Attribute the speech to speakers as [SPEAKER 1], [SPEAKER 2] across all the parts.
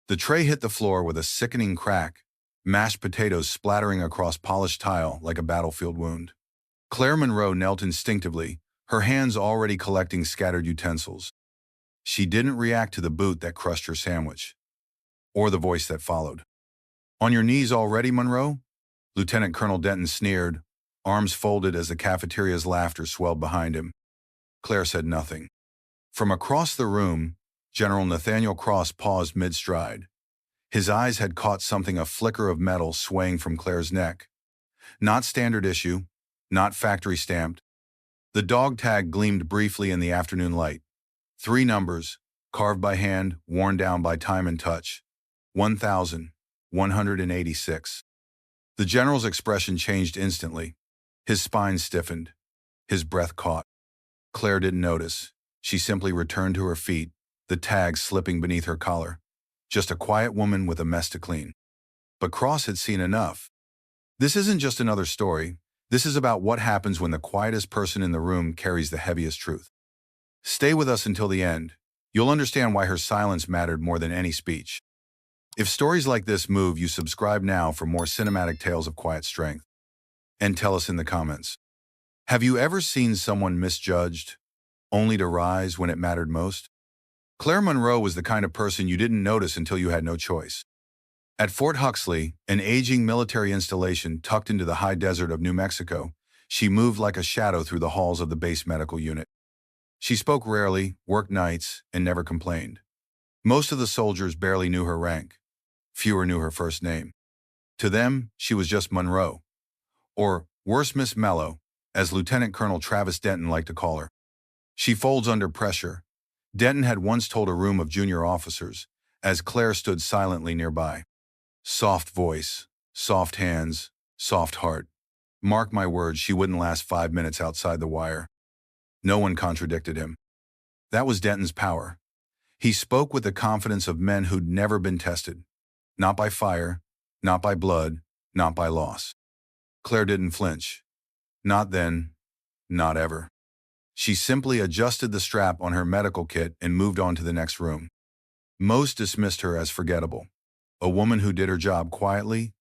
[SPEAKER 1] The tray hit the floor with a sickening crack, mashed potatoes splattering across polished tile like a battlefield wound. Claire Monroe knelt instinctively, her hands already collecting scattered utensils. She didn't react to the boot that crushed her sandwich, or the voice that followed. "On your knees already, Monroe?" Lieutenant Colonel Denton sneered, arms folded as the cafeteria's laughter swelled behind him. Claire said nothing. From across the room, General Nathaniel Cross paused mid-stride. His eyes had caught something, a flicker of metal swaying from Claire's neck. Not standard issue, not factory stamped. The dog tag gleamed briefly in the afternoon light. 3 numbers, carved by hand, worn down by time and touch. 1,186. The general's expression changed instantly. His spine stiffened. His breath caught. Claire didn't notice. She simply returned to her feet, the tag slipping beneath her collar. Just a quiet woman with a mess to clean. But Cross had seen enough. This isn't just another story. This is about what happens when the quietest person in the room carries the heaviest truth. Stay with us until the end. You'll understand why her silence mattered more than any speech. If stories like this move you, subscribe now for more cinematic tales of quiet strength. And tell us in the comments. Have you ever seen someone misjudged, only to rise when it mattered most? Claire Monroe was the kind of person you didn't notice until you had no choice. At Fort Huxley, an aging military installation tucked into the high desert of New Mexico, she moved like a shadow through the halls of the base medical unit. She spoke rarely, worked nights, and never complained. Most of the soldiers barely knew her rank. Fewer knew her first name. To them, she was just Monroe. Or, worse, Miss Mello, as Lieutenant Colonel Travis Denton liked to call her. She folds under pressure. Denton had once told a room of junior officers, as Claire stood silently nearby. Soft voice, soft hands, soft heart. Mark my words, she wouldn't last 5 minutes outside the wire. No one contradicted him. That was Denton's power. He spoke with the confidence of men who'd never been tested. Not by fire, not by blood, not by loss. Claire didn't flinch. Not then, not ever. She simply adjusted the strap on her medical kit and moved on to the next room. Most dismissed her as forgettable. A woman who did her job quietly,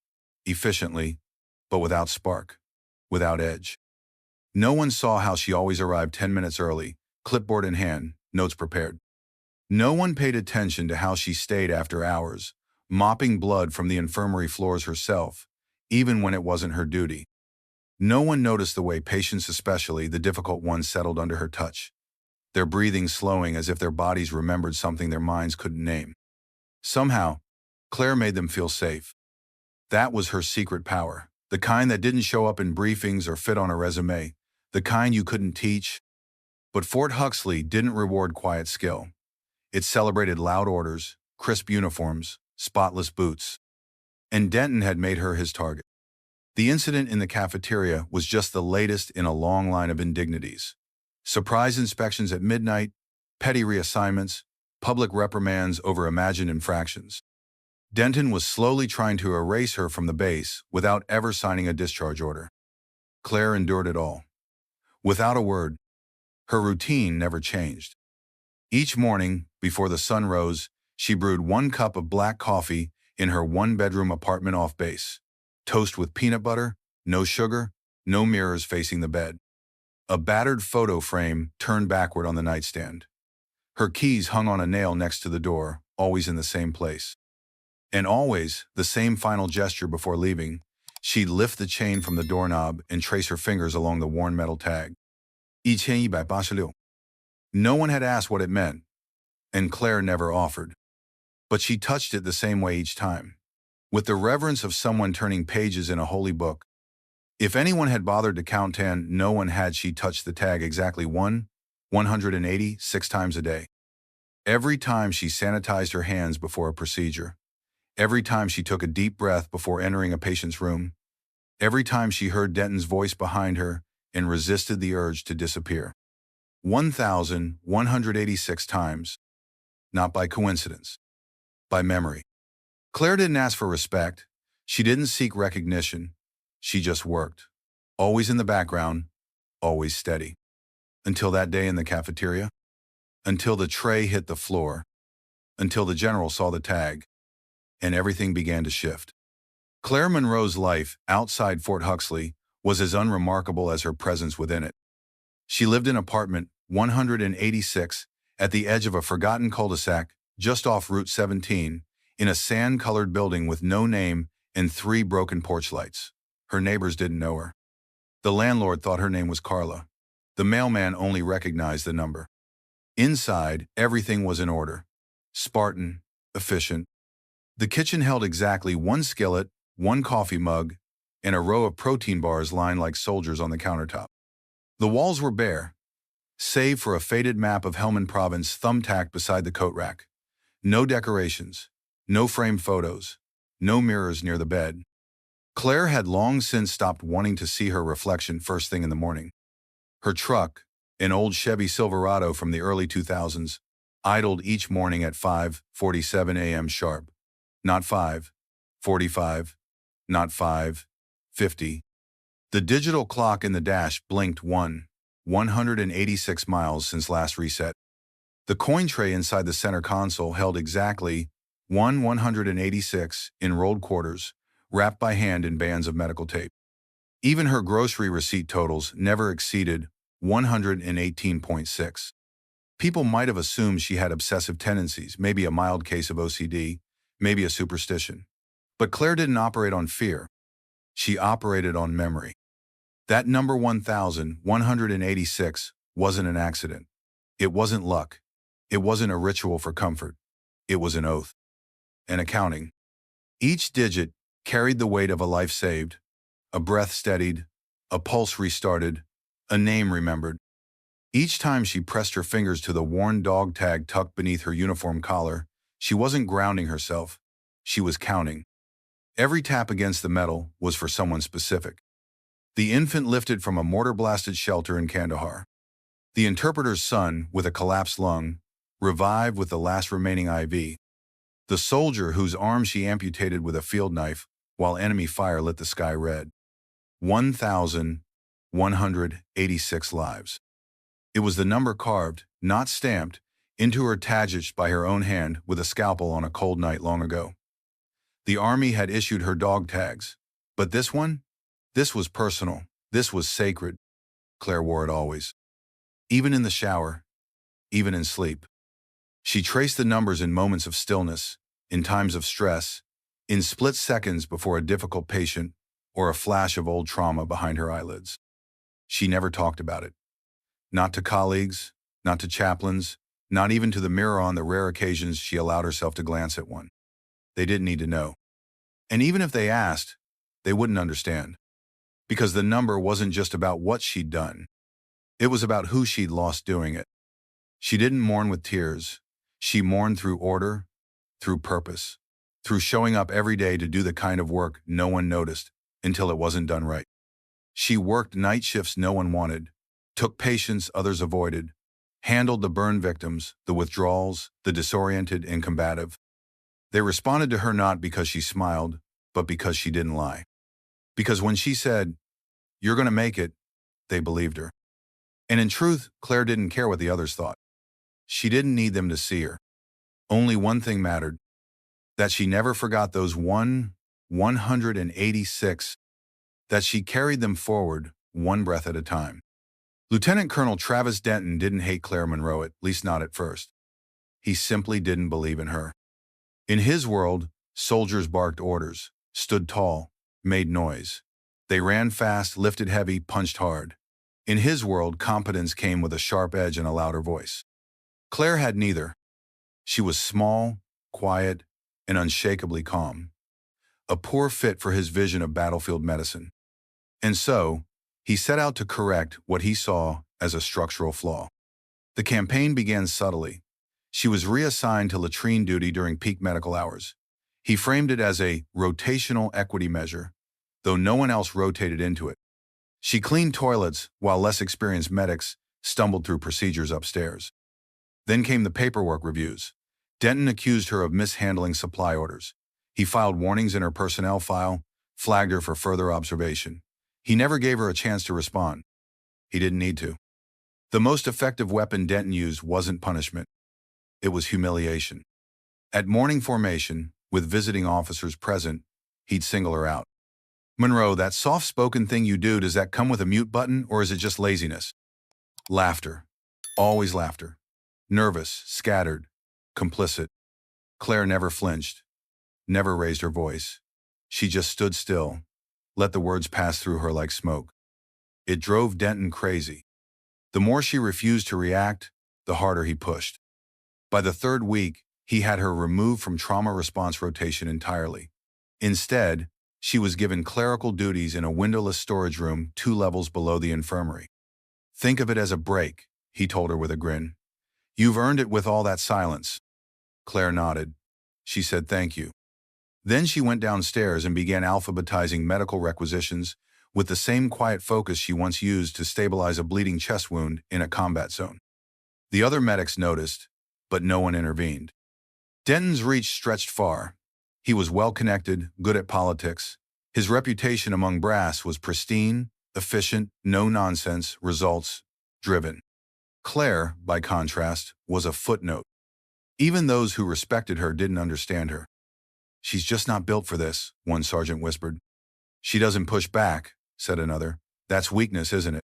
[SPEAKER 1] efficiently, but without spark, without edge. No one saw how she always arrived 10 minutes early, clipboard in hand, notes prepared. No one paid attention to how she stayed after hours, mopping blood from the infirmary floors herself, even when it wasn't her duty. No one noticed the way patients, especially the difficult ones, settled under her touch, their breathing slowing as if their bodies remembered something their minds couldn't name. Somehow, Claire made them feel safe. That was her secret power, the kind that didn't show up in briefings or fit on a resume, the kind you couldn't teach. But Fort Huxley didn't reward quiet skill. It celebrated loud orders, crisp uniforms, spotless boots. And Denton had made her his target. The incident in the cafeteria was just the latest in a long line of indignities. Surprise inspections at midnight, petty reassignments, public reprimands over imagined infractions. Denton was slowly trying to erase her from the base without ever signing a discharge order. Claire endured it all. Without a word. Her routine never changed. Each morning, before the sun rose, she brewed 1 cup of black coffee in her 1-bedroom apartment off base. Toast with peanut butter, no sugar, no mirrors facing the bed. A battered photo frame turned backward on the nightstand. Her keys hung on a nail next to the door, always in the same place. And always, the same final gesture before leaving, she'd lift the chain from the doorknob and trace her fingers along the worn metal tag. 1186. No one had asked what it meant, and Claire never offered. But she touched it the same way each time, with the reverence of someone turning pages in a holy book. If anyone had bothered to count 10, no one had. She touched the tag exactly 186 times a day. Every time she sanitized her hands before a procedure. Every time she took a deep breath before entering a patient's room. Every time she heard Denton's voice behind her and resisted the urge to disappear. 1,186 times. Not by coincidence. By memory. Claire didn't ask for respect. She didn't seek recognition. She just worked. Always in the background, always steady. Until that day in the cafeteria. Until the tray hit the floor. Until the general saw the tag. and everything began to shift. Claire Monroe's life outside Fort Huxley was as unremarkable as her presence within it. She lived in apartment 186 at the edge of a forgotten cul-de-sac just off Route 17 in a sand-colored building with no name and 3 broken porch lights. Her neighbors didn't know her. The landlord thought her name was Carla. The mailman only recognized the number. Inside, everything was in order. Spartan, efficient. The kitchen held exactly 1 skillet, 1 coffee mug, and a row of protein bars lined like soldiers on the countertop. The walls were bare, save for a faded map of Helmand Province thumbtacked beside the coat rack. No decorations, no framed photos, no mirrors near the bed. Claire had long since stopped wanting to see her reflection first thing in the morning. Her truck, an old Chevy Silverado from the early 2000s, idled each morning at 5:47 a.m. sharp. Not 5:45, not 5:50. The digital clock in the dash blinked 186 miles since last reset. The coin tray inside the center console held exactly 186 in rolled quarters, wrapped by hand in bands of medical tape. Even her grocery receipt totals never exceeded 118.6. People might have assumed she had obsessive tendencies, maybe a mild case of OCD, maybe a superstition. But Claire didn't operate on fear. She operated on memory. That number 1,186 wasn't an accident. It wasn't luck. It wasn't a ritual for comfort. It was an oath. An accounting. Each digit carried the weight of a life saved, a breath steadied, a pulse restarted, a name remembered. Each time she pressed her fingers to the worn dog tag tucked beneath her uniform collar, she wasn't grounding herself. She was counting. Every tap against the metal was for someone specific. The infant lifted from a mortar-blasted shelter in Kandahar. The interpreter's son with a collapsed lung, revived with the last remaining IV. The soldier whose arm she amputated with a field knife while enemy fire lit the sky red. 1,186 lives. It was the number carved, not stamped, into her tajish by her own hand with a scalpel on a cold night long ago. The army had issued her dog tags, but this one? This was personal. This was sacred. Claire wore it always. Even in the shower, even in sleep. She traced the numbers in moments of stillness, in times of stress, in split seconds before a difficult patient or a flash of old trauma behind her eyelids. She never talked about it. Not to colleagues, not to chaplains, not even to the mirror on the rare occasions she allowed herself to glance at one. They didn't need to know. And even if they asked, they wouldn't understand. Because the number wasn't just about what she'd done. It was about who she'd lost doing it. She didn't mourn with tears. She mourned through order, through purpose, through showing up every day to do the kind of work no one noticed until it wasn't done right. She worked night shifts no one wanted, took patients others avoided, handled the burn victims, the withdrawals, the disoriented and combative. They responded to her not because she smiled, but because she didn't lie. Because when she said, "You're going to make it," they believed her. And in truth, Claire didn't care what the others thought. She didn't need them to see her. Only one thing mattered, that she never forgot those 186, that she carried them forward, one breath at a time. Lieutenant Colonel Travis Denton didn't hate Claire Monroe, at least not at first. He simply didn't believe in her. In his world, soldiers barked orders, stood tall, made noise. They ran fast, lifted heavy, punched hard. In his world, competence came with a sharp edge and a louder voice. Claire had neither. She was small, quiet, and unshakably calm. A poor fit for his vision of battlefield medicine. And so, he set out to correct what he saw as a structural flaw. The campaign began subtly. She was reassigned to latrine duty during peak medical hours. He framed it as a rotational equity measure, though no one else rotated into it. She cleaned toilets while less experienced medics stumbled through procedures upstairs. Then came the paperwork reviews. Denton accused her of mishandling supply orders. He filed warnings in her personnel file, flagged her for further observation. He never gave her a chance to respond. He didn't need to. The most effective weapon Denton used wasn't punishment. It was humiliation. At morning formation, With visiting officers present, he'd single her out. "Monroe, that soft-spoken thing you do, does that come with a mute button, or is it just laziness?" Laughter. Always laughter. Nervous, scattered, complicit. Claire never flinched, never raised her voice. She just stood still, let the words pass through her like smoke. It drove Denton crazy. The more she refused to react, the harder he pushed. By the third week, he had her removed from trauma response rotation entirely. Instead, she was given clerical duties in a windowless storage room 2 levels below the infirmary. "Think of it as a break," he told her with a grin. "You've earned it with all that silence." Claire nodded. She said thank you. Then she went downstairs and began alphabetizing medical requisitions with the same quiet focus she once used to stabilize a bleeding chest wound in a combat zone. The other medics noticed, but no one intervened. Denton's reach stretched far. He was well-connected, good at politics. His reputation among brass was pristine, efficient, no-nonsense, results-driven. Claire, by contrast, was a footnote. Even those who respected her didn't understand her. "She's just not built for this," one sergeant whispered. "She doesn't push back," said another. "That's weakness, isn't it?"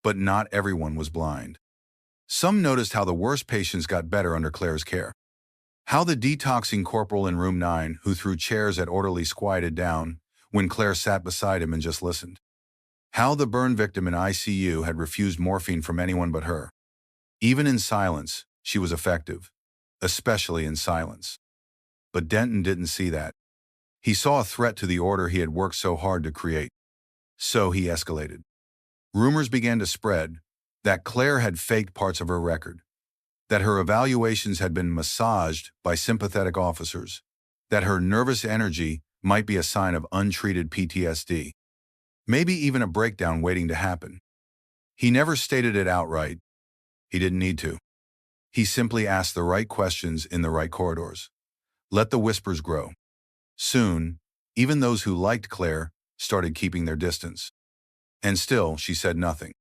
[SPEAKER 1] But not everyone was blind. Some noticed how the worst patients got better under Claire's care. How the detoxing corporal in room 9, who threw chairs at orderlies, quieted down when Claire sat beside him and just listened. How the burn victim in ICU had refused morphine from anyone but her. Even in silence, she was effective, especially in silence. But Denton didn't see that. He saw a threat to the order he had worked so hard to create. So he escalated. Rumors began to spread that Claire had faked parts of her record, that her evaluations had been massaged by sympathetic officers, that her nervous energy might be a sign of untreated PTSD, maybe even a breakdown waiting to happen. He never stated it outright. He didn't need to. He simply asked the right questions in the right corridors. Let the whispers grow. Soon, even those who liked Claire started keeping their distance. And still, she said nothing.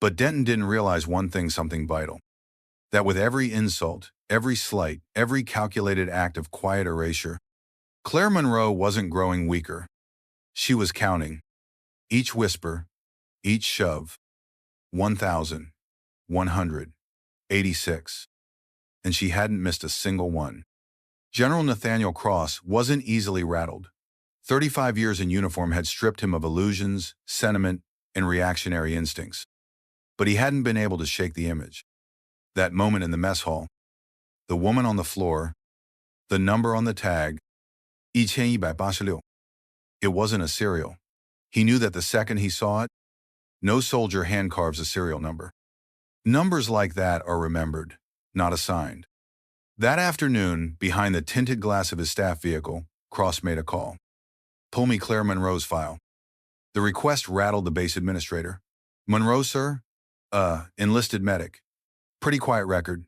[SPEAKER 1] But Denton didn't realize one thing, something vital. That with every insult, every slight, every calculated act of quiet erasure, Claire Monroe wasn't growing weaker. She was counting. Each whisper, each shove. 1,186. And she hadn't missed a single one. General Nathaniel Cross wasn't easily rattled. 35 years in uniform had stripped him of illusions, sentiment, and reactionary instincts. But he hadn't been able to shake the image. That moment in the mess hall, the woman on the floor, the number on the tag, 1186. It wasn't a serial. He knew that the second he saw it, no soldier hand-carves a serial number. Numbers like that are remembered, not assigned. That afternoon, behind the tinted glass of his staff vehicle, Cross made a call. "Pull me Claire Monroe's file." The request rattled the base administrator. "Monroe, sir? Enlisted medic. Pretty quiet record.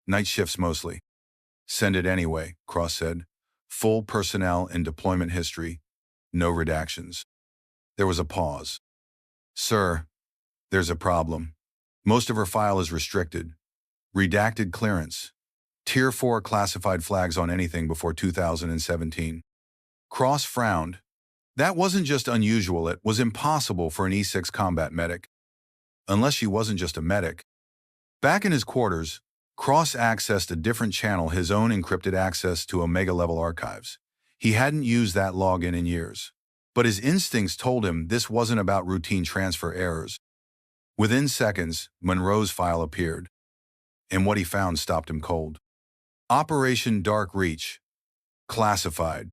[SPEAKER 1] Night shifts mostly." "Send it anyway," Cross said. "Full personnel and deployment history. No redactions." There was a pause. "Sir, there's a problem. Most of her file is restricted. Redacted clearance. Tier 4 classified flags on anything before 2017. Cross frowned. That wasn't just unusual, it was impossible for an E6 combat medic. Unless she wasn't just a medic. Back in his quarters, Cross accessed a different channel, his own encrypted access to Omega-level archives. He hadn't used that login in years. But his instincts told him this wasn't about routine transfer errors. Within seconds, Monroe's file appeared. And what he found stopped him cold. Operation Dark Reach. Classified.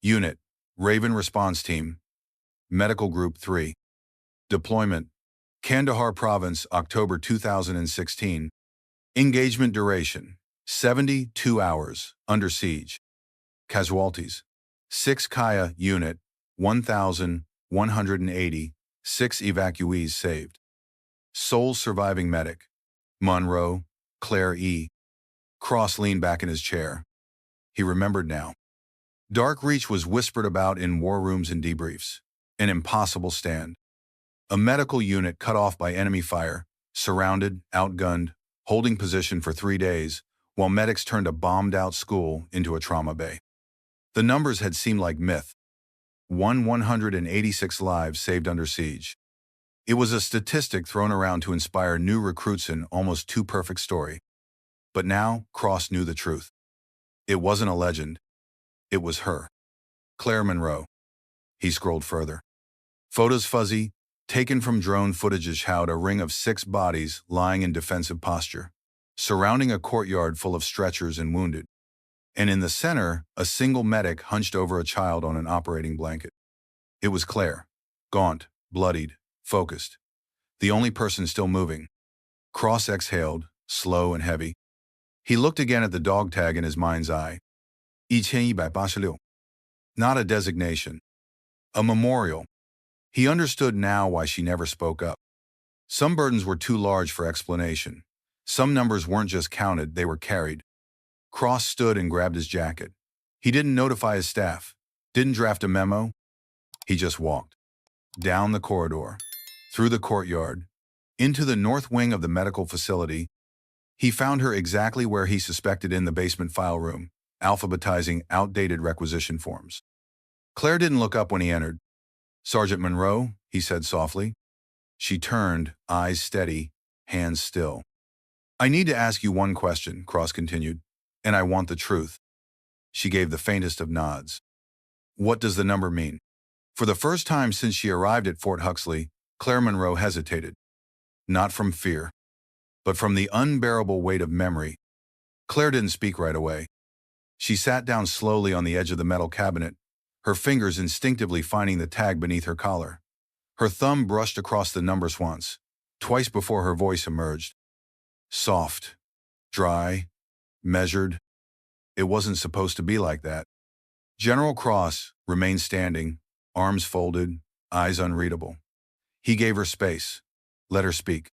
[SPEAKER 1] Unit. Raven Response Team. Medical Group 3. Deployment. Kandahar Province, October 2016. Engagement duration. 72 hours. Under siege. Casualties. 6 Kaya Unit. 1,180. 6 evacuees saved. Sole surviving medic. Monroe, Claire E. Cross leaned back in his chair. He remembered now. Dark Reach was whispered about in war rooms and debriefs. An impossible stand. A medical unit cut off by enemy fire, surrounded, outgunned, holding position for 3 days, while medics turned a bombed-out school into a trauma bay. The numbers had seemed like myth. 186 lives saved under siege. It was a statistic thrown around to inspire new recruits in almost too perfect story. But now, Cross knew the truth. It wasn't a legend. It was her. Claire Monroe. He scrolled further. Photos fuzzy, taken from drone footage showed a ring of 6 bodies lying in defensive posture, surrounding a courtyard full of stretchers and wounded. And in the center, a single medic hunched over a child on an operating blanket. It was Claire. Gaunt, bloodied, focused. The only person still moving. Cross exhaled, slow and heavy. He looked again at the dog tag in his mind's eye. 1186. Not a designation. A memorial. He understood now why she never spoke up. Some burdens were too large for explanation. Some numbers weren't just counted, they were carried. Cross stood and grabbed his jacket. He didn't notify his staff, didn't draft a memo. He just walked. Down the corridor, through the courtyard, into the north wing of the medical facility. He found her exactly where he suspected, in the basement file room, alphabetizing outdated requisition forms. Claire didn't look up when he entered. "Sergeant Monroe," he said softly. She turned, eyes steady, hands still. "I need to ask you one question," Cross continued, "and I want the truth." She gave the faintest of nods. "What does the number mean?" For the first time since she arrived at Fort Huxley, Claire Monroe hesitated. Not from fear, but from the unbearable weight of memory. Claire didn't speak right away. She sat down slowly on the edge of the metal cabinet, her fingers instinctively finding the tag beneath her collar. Her thumb brushed across the numbers once, twice before her voice emerged. Soft, dry, measured. It wasn't supposed to be like that. General Cross remained standing, arms folded, eyes unreadable. He gave her space. Let her speak.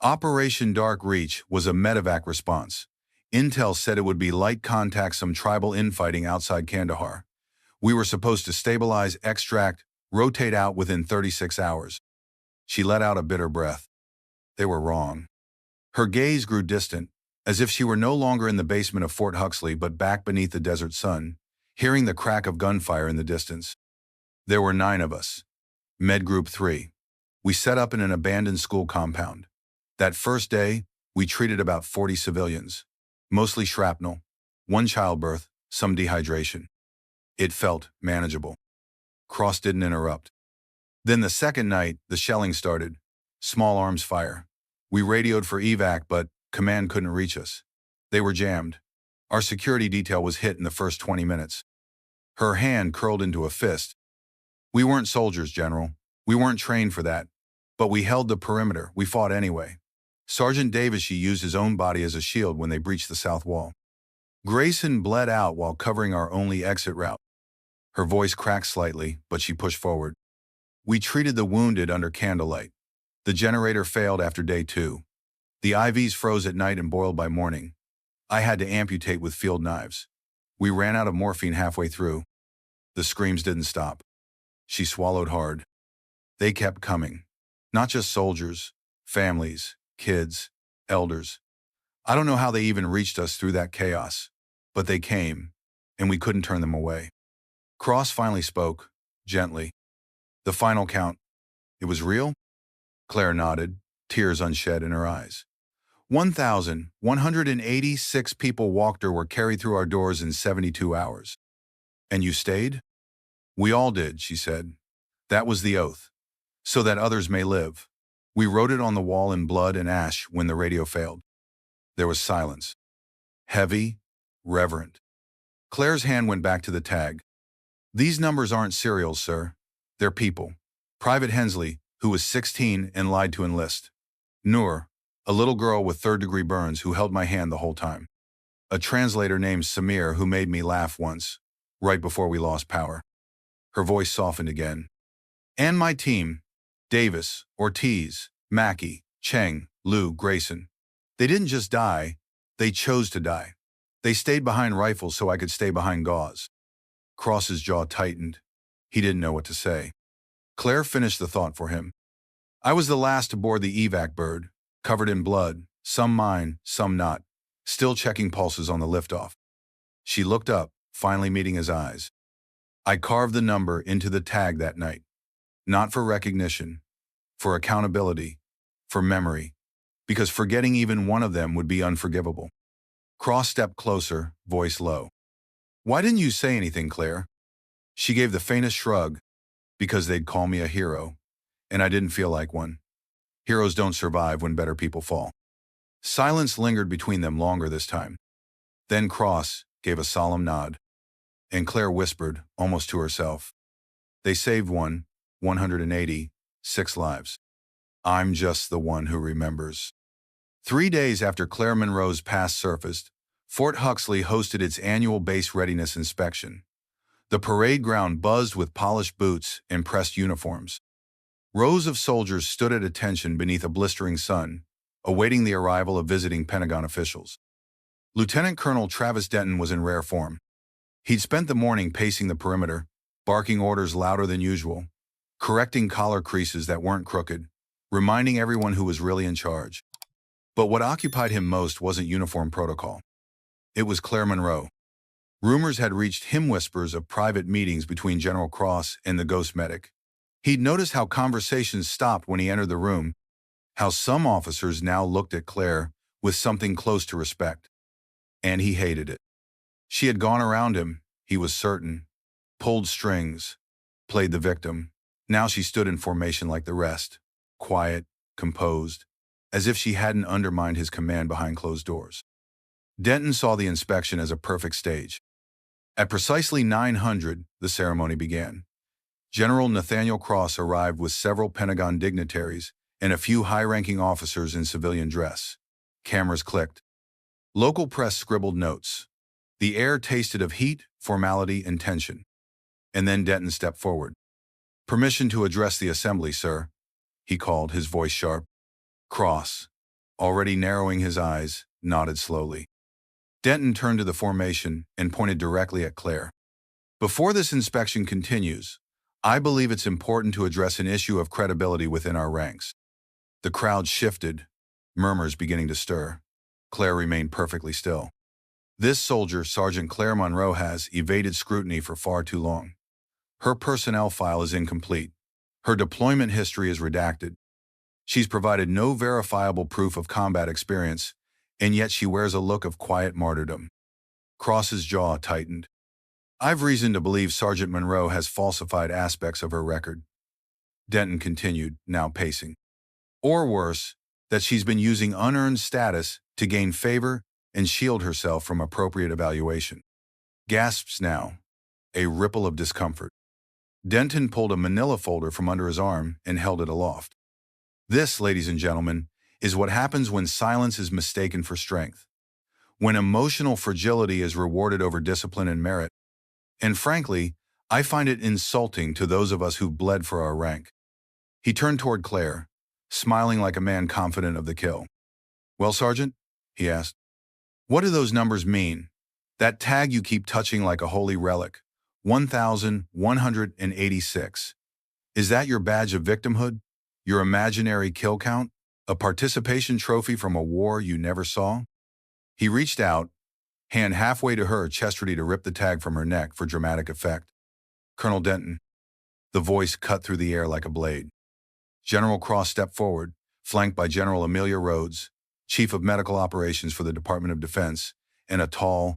[SPEAKER 1] Operation Dark Reach was a medevac response. Intel said it would be light contact, some tribal infighting outside Kandahar. We were supposed to stabilize, extract, rotate out within 36 hours. She let out a bitter breath. They were wrong. Her gaze grew distant, as if she were no longer in the basement of Fort Huxley but back beneath the desert sun, hearing the crack of gunfire in the distance. There were 9 of us. Med Group 3. We set up in an abandoned school compound. That first day, we treated about 40 civilians. Mostly shrapnel, 1 childbirth, some dehydration. It felt manageable. Cross didn't interrupt. Then the second night, the shelling started. Small arms fire. We radioed for evac, but command couldn't reach us. They were jammed. Our security detail was hit in the first 20 minutes. Her hand curled into a fist. We weren't soldiers, General. We weren't trained for that. But we held the perimeter. We fought anyway. Sergeant Davis used his own body as a shield when they breached the south wall. Grayson bled out while covering our only exit route. Her voice cracked slightly, but she pushed forward. We treated the wounded under candlelight. The generator failed after day 2. The IVs froze at night and boiled by morning. I had to amputate with field knives. We ran out of morphine halfway through. The screams didn't stop. She swallowed hard. They kept coming. Not just soldiers, families, kids, elders. I don't know how they even reached us through that chaos, but they came, and we couldn't turn them away. Cross finally spoke, gently. The final count. It was real? Claire nodded, tears unshed in her eyes. 1,186 people walked or were carried through our doors in 72 hours. And you stayed? We all did, she said. That was the oath. So that others may live. We wrote it on the wall in blood and ash when the radio failed. There was silence. Heavy, reverent. Claire's hand went back to the tag. These numbers aren't serials, sir. They're people. Private Hensley, who was 16 and lied to enlist. Noor, a little girl with third-degree burns who held my hand the whole time. A translator named Samir who made me laugh once, right before we lost power. Her voice softened again. And my team, Davis, Ortiz, Mackey, Cheng, Liu, Grayson. They didn't just die, they chose to die. They stayed behind rifles so I could stay behind gauze. Cross's jaw tightened. He didn't know what to say. Claire finished the thought for him. I was the last to board the evac bird, covered in blood, some mine, some not, still checking pulses on the liftoff. She looked up, finally meeting his eyes. I carved the number into the tag that night. Not for recognition, for accountability, for memory, because forgetting even one of them would be unforgivable. Cross stepped closer, voice low. Why didn't you say anything, Claire? She gave the faintest shrug, because they'd call me a hero, and I didn't feel like one. Heroes don't survive when better people fall. Silence lingered between them longer this time. Then Cross gave a solemn nod, and Claire whispered, almost to herself, they saved 186 lives. I'm just the one who remembers. 3 days after Claire Monroe's past surfaced, Fort Huxley hosted its annual base readiness inspection. The parade ground buzzed with polished boots and pressed uniforms. Rows of soldiers stood at attention beneath a blistering sun, awaiting the arrival of visiting Pentagon officials. Lieutenant Colonel Travis Denton was in rare form. He'd spent the morning pacing the perimeter, barking orders louder than usual, correcting collar creases that weren't crooked, reminding everyone who was really in charge. But what occupied him most wasn't uniform protocol. It was Claire Monroe. Rumors had reached him whispers of private meetings between General Cross and the ghost medic. He'd noticed how conversations stopped when he entered the room, how some officers now looked at Claire with something close to respect. And he hated it. She had gone around him, he was certain, pulled strings, played the victim. Now she stood in formation like the rest, quiet, composed, as if she hadn't undermined his command behind closed doors. Denton saw the inspection as a perfect stage. At precisely 900, the ceremony began. General Nathaniel Cross arrived with several Pentagon dignitaries and a few high-ranking officers in civilian dress. Cameras clicked. Local press scribbled notes. The air tasted of heat, formality, and tension. And then Denton stepped forward. Permission to address the assembly, sir, he called, his voice sharp. Cross, already narrowing his eyes, nodded slowly. Denton turned to the formation and pointed directly at Claire. Before this inspection continues, I believe it's important to address an issue of credibility within our ranks. The crowd shifted, murmurs beginning to stir. Claire remained perfectly still. This soldier, Sergeant Claire Monroe, has evaded scrutiny for far too long. Her personnel file is incomplete. Her deployment history is redacted. She's provided no verifiable proof of combat experience, and yet she wears a look of quiet martyrdom. Cross's jaw tightened. I've reason to believe Sergeant Monroe has falsified aspects of her record. Denton continued, now pacing. Or worse, that she's been using unearned status to gain favor and shield herself from appropriate evaluation. Gasps now, a ripple of discomfort. Denton pulled a manila folder from under his arm and held it aloft. This, ladies and gentlemen, is what happens when silence is mistaken for strength, when emotional fragility is rewarded over discipline and merit. And frankly, I find it insulting to those of us who've bled for our rank. He turned toward Claire, smiling like a man confident of the kill. Well, Sergeant, he asked, what do those numbers mean? That tag you keep touching like a holy relic, 1,186. Is that your badge of victimhood? Your imaginary kill count? A participation trophy from a war you never saw? He reached out, hand halfway to her chest ready to rip the tag from her neck for dramatic effect. Colonel Denton. The voice cut through the air like a blade. General Cross stepped forward, flanked by General Amelia Rhodes, Chief of Medical Operations for the Department of Defense, and a tall,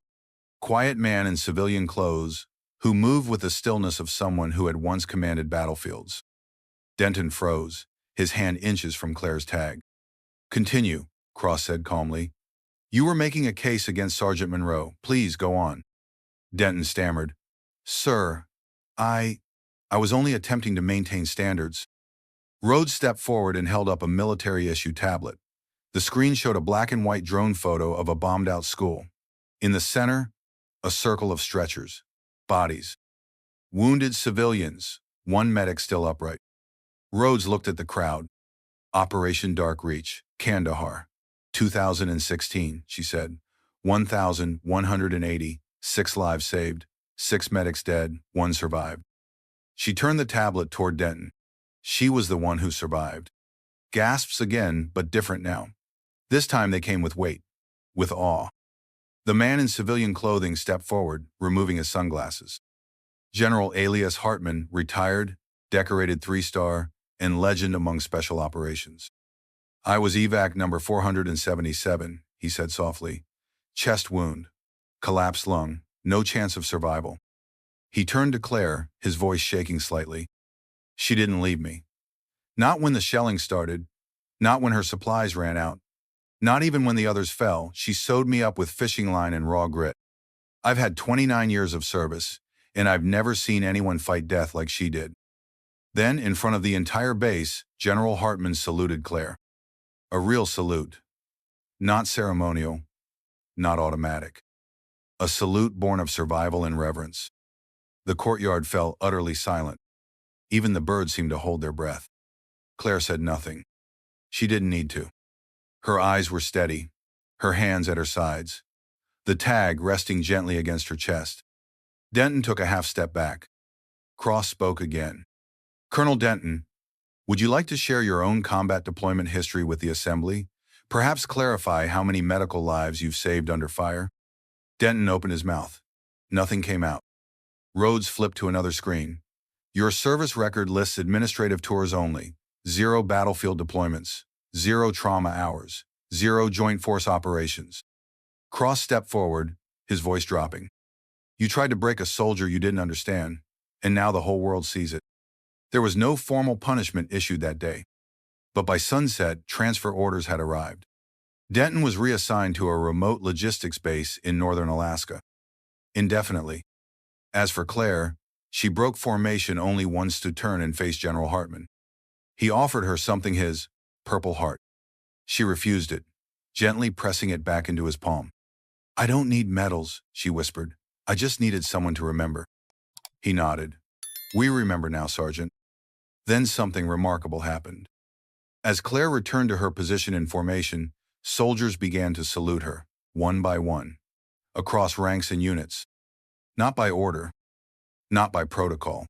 [SPEAKER 1] quiet man in civilian clothes who moved with the stillness of someone who had once commanded battlefields. Denton froze, his hand inches from Claire's tag. Continue, Cross said calmly. You were making a case against Sergeant Monroe. Please go on. Denton stammered. Sir, I was only attempting to maintain standards. Rhodes stepped forward and held up a military-issue tablet. The screen showed a black and white drone photo of a bombed-out school. In the center, a circle of stretchers, bodies. Wounded civilians, one medic still upright. Rhodes looked at the crowd. Operation Dark Reach, Kandahar, 2016, she said. 1,180, 6 lives saved, 6 medics dead, 1 survived. She turned the tablet toward Denton. She was the one who survived. Gasps again, but different now. This time they came with weight, with awe. The man in civilian clothing stepped forward, removing his sunglasses. General Alias Hartman, retired, decorated 3-star, and legend among special operations. I was evac number 477, he said softly. Chest wound. Collapsed lung. No chance of survival. He turned to Claire, his voice shaking slightly. She didn't leave me. Not when the shelling started. Not when her supplies ran out. Not even when the others fell. She sewed me up with fishing line and raw grit. I've had 29 years of service, and I've never seen anyone fight death like she did. Then, in front of the entire base, General Hartman saluted Claire. A real salute. Not ceremonial, not automatic. A salute born of survival and reverence. The courtyard fell utterly silent. Even the birds seemed to hold their breath. Claire said nothing. She didn't need to. Her eyes were steady, her hands at her sides, the tag resting gently against her chest. Denton took a half step back. Cross spoke again. Colonel Denton, would you like to share your own combat deployment history with the Assembly? Perhaps clarify how many medical lives you've saved under fire? Denton opened his mouth. Nothing came out. Rhodes flipped to another screen. Your service record lists administrative tours only. 0 battlefield deployments. 0 trauma hours. 0 joint force operations. Cross stepped forward, his voice dropping. You tried to break a soldier you didn't understand, and now the whole world sees it. There was no formal punishment issued that day. But by sunset, transfer orders had arrived. Denton was reassigned to a remote logistics base in northern Alaska. Indefinitely. As for Claire, she broke formation only once to turn and face General Hartman. He offered her something, his Purple Heart. She refused it, gently pressing it back into his palm. I don't need medals, she whispered. I just needed someone to remember. He nodded. We remember now, Sergeant. Then something remarkable happened. As Claire returned to her position in formation, soldiers began to salute her, one by one, across ranks and units. Not by order, not by protocol,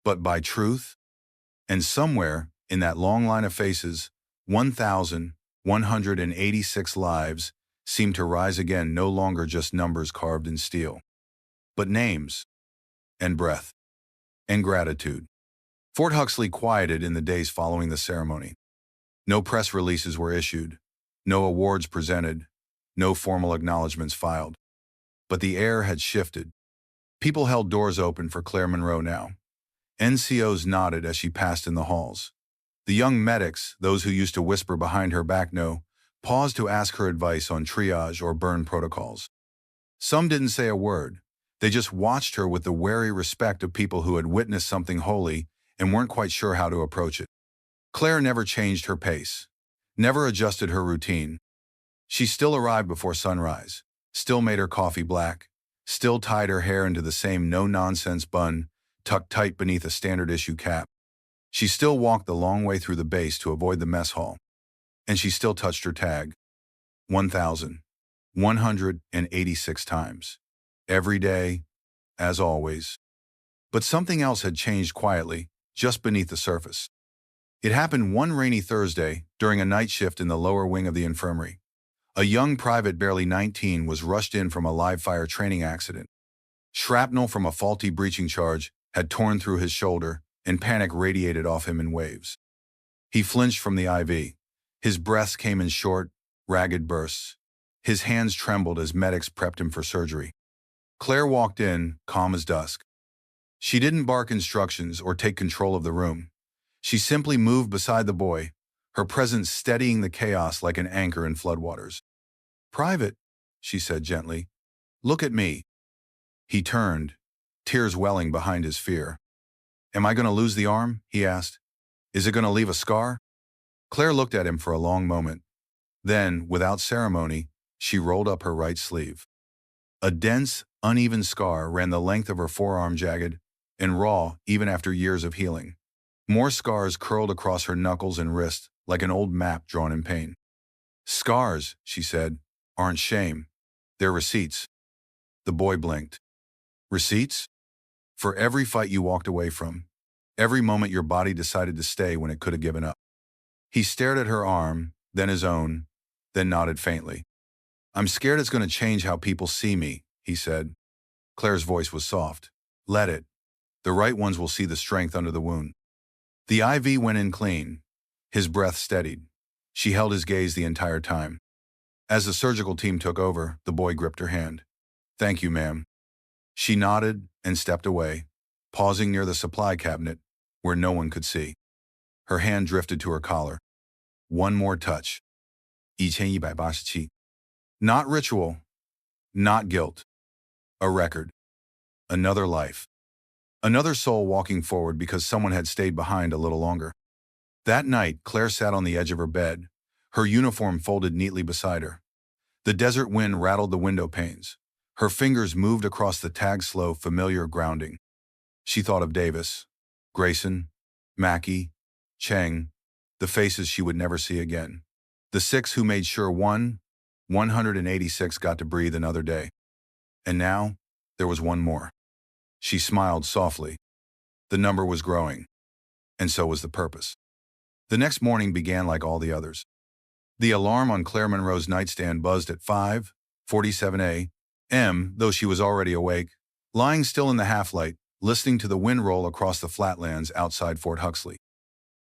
[SPEAKER 1] but by truth. And somewhere, in that long line of faces, 1,186 lives seemed to rise again, no longer just numbers carved in steel, but names, and breath, and gratitude. Fort Huxley quieted in the days following the ceremony. No press releases were issued, no awards presented, no formal acknowledgments filed. But the air had shifted. People held doors open for Claire Monroe now. NCOs nodded as she passed in the halls. The young medics, those who used to whisper behind her back paused to ask her advice on triage or burn protocols. Some didn't say a word. They just watched her with the wary respect of people who had witnessed something holy and weren't quite sure how to approach it. Claire never changed her pace, never adjusted her routine. She still arrived before sunrise, still made her coffee black, still tied her hair into the same no-nonsense bun, tucked tight beneath a standard-issue cap. She still walked the long way through the base to avoid the mess hall. And she still touched her tag. 1,186 times. Every day, as always. But something else had changed quietly, just beneath the surface. It happened one rainy Thursday during a night shift in the lower wing of the infirmary. A young private, barely 19, was rushed in from a live-fire training accident. Shrapnel from a faulty breaching charge had torn through his shoulder, and panic radiated off him in waves. He flinched from the IV. His breaths came in short, ragged bursts. His hands trembled as medics prepped him for surgery. Claire walked in, calm as dusk. She didn't bark instructions or take control of the room. She simply moved beside the boy, her presence steadying the chaos like an anchor in floodwaters. "Private," she said gently, "look at me." He turned, tears welling behind his fear. "Am I going to lose the arm?" he asked. "Is it going to leave a scar?" Claire looked at him for a long moment. Then, without ceremony, she rolled up her right sleeve. A dense, uneven scar ran the length of her forearm, jagged and raw even after years of healing. More scars curled across her knuckles and wrist like an old map drawn in pain. "Scars," she said, "aren't shame. They're receipts." The boy blinked. "Receipts? For every fight you walked away from, every moment your body decided to stay when it could have given up." He stared at her arm, then his own, then nodded faintly. I'm scared it's going to change how people see me, he said. Claire's voice was soft. Let it. The right ones will see the strength under the wound. The IV went in clean. His breath steadied. She held his gaze the entire time. As the surgical team took over, the boy gripped her hand. Thank you, ma'am. She nodded and stepped away, pausing near the supply cabinet where no one could see. Her hand drifted to her collar. One more touch. 1187. Not ritual. Not guilt. A record. Another life. Another soul walking forward because someone had stayed behind a little longer. That night, Claire sat on the edge of her bed, her uniform folded neatly beside her. The desert wind rattled the window panes. Her fingers moved across the tag's slow, familiar grounding. She thought of Davis, Grayson, Mackie, Cheng, the faces she would never see again. The 6 who made sure 186 got to breathe another day. And now, there was one more. She smiled softly. The number was growing, and so was the purpose. The next morning began like all the others. The alarm on Claire Monroe's nightstand buzzed at 5:47 a.m., though she was already awake, lying still in the half-light, listening to the wind roll across the flatlands outside Fort Huxley.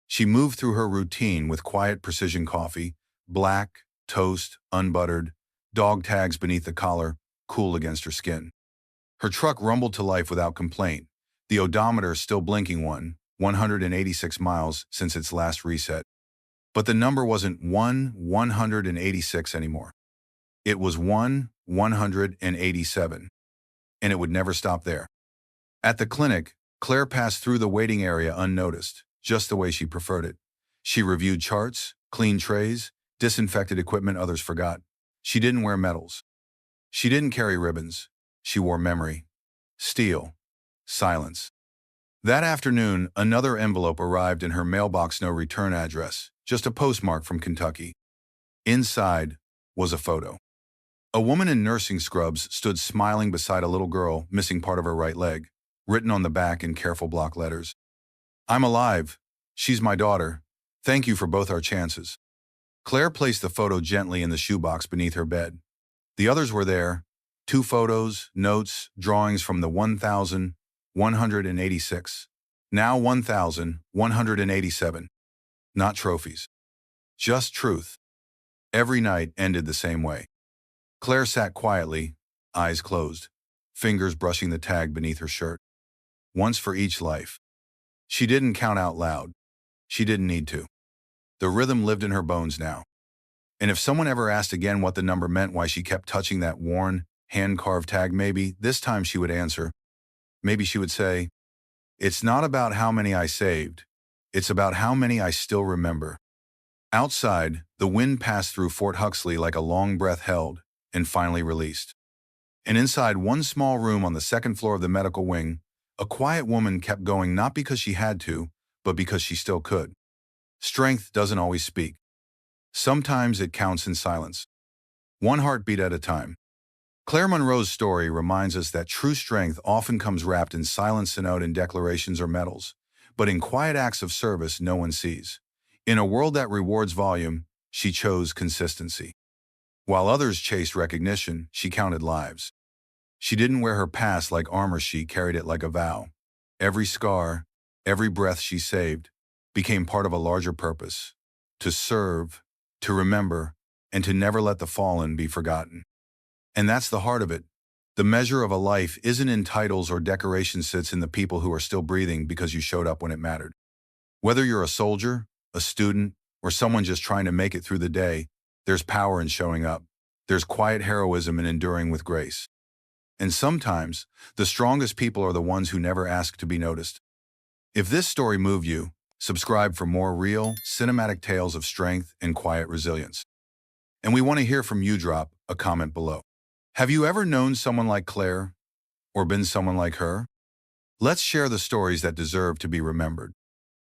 [SPEAKER 1] She moved through her routine with quiet precision coffee, black, toast, unbuttered, dog tags beneath the collar, cool against her skin. Her truck rumbled to life without complaint, the odometer still blinking 186 miles since its last reset. But the number wasn't 186 anymore. It was 187, and it would never stop there. At the clinic, Claire passed through the waiting area unnoticed, just the way she preferred it. She reviewed charts, cleaned trays, disinfected equipment others forgot. She didn't wear medals. She didn't carry ribbons. She wore memory, steel, silence. That afternoon, another envelope arrived in her mailbox, no return address, just a postmark from Kentucky. Inside was a photo. A woman in nursing scrubs stood smiling beside a little girl missing part of her right leg, written on the back in careful block letters. I'm alive. She's my daughter. Thank you for both our chances. Claire placed the photo gently in the shoebox beneath her bed. The others were there. 2 photos, notes, drawings from the 1,186. Now 1,187. Not trophies. Just truth. Every night ended the same way. Claire sat quietly, eyes closed, fingers brushing the tag beneath her shirt. Once for each life. She didn't count out loud. She didn't need to. The rhythm lived in her bones now. And if someone ever asked again what the number meant, why she kept touching that worn, hand-carved tag, maybe this time she would answer. Maybe she would say, it's not about how many I saved. It's about how many I still remember. Outside, the wind passed through Fort Huxley like a long breath held and finally released. And inside one small room on the second floor of the medical wing, a quiet woman kept going not because she had to, but because she still could. Strength doesn't always speak. Sometimes it counts in silence. One heartbeat at a time. Claire Monroe's story reminds us that true strength often comes wrapped in silence and out in declarations or medals, but in quiet acts of service no one sees. In a world that rewards volume, she chose consistency. While others chased recognition, she counted lives. She didn't wear her past like armor, she carried it like a vow. Every scar, every breath she saved, became part of a larger purpose: to serve, to remember, and to never let the fallen be forgotten. And that's the heart of it. The measure of a life isn't in titles or decorations, sits in the people who are still breathing because you showed up when it mattered. Whether you're a soldier, a student, or someone just trying to make it through the day, there's power in showing up. There's quiet heroism in enduring with grace. And sometimes, the strongest people are the ones who never ask to be noticed. If this story moved you, subscribe for more real, cinematic tales of strength and quiet resilience. And we want to hear from you. Drop a comment below. Have you ever known someone like Claire? Or been someone like her? Let's share the stories that deserve to be remembered.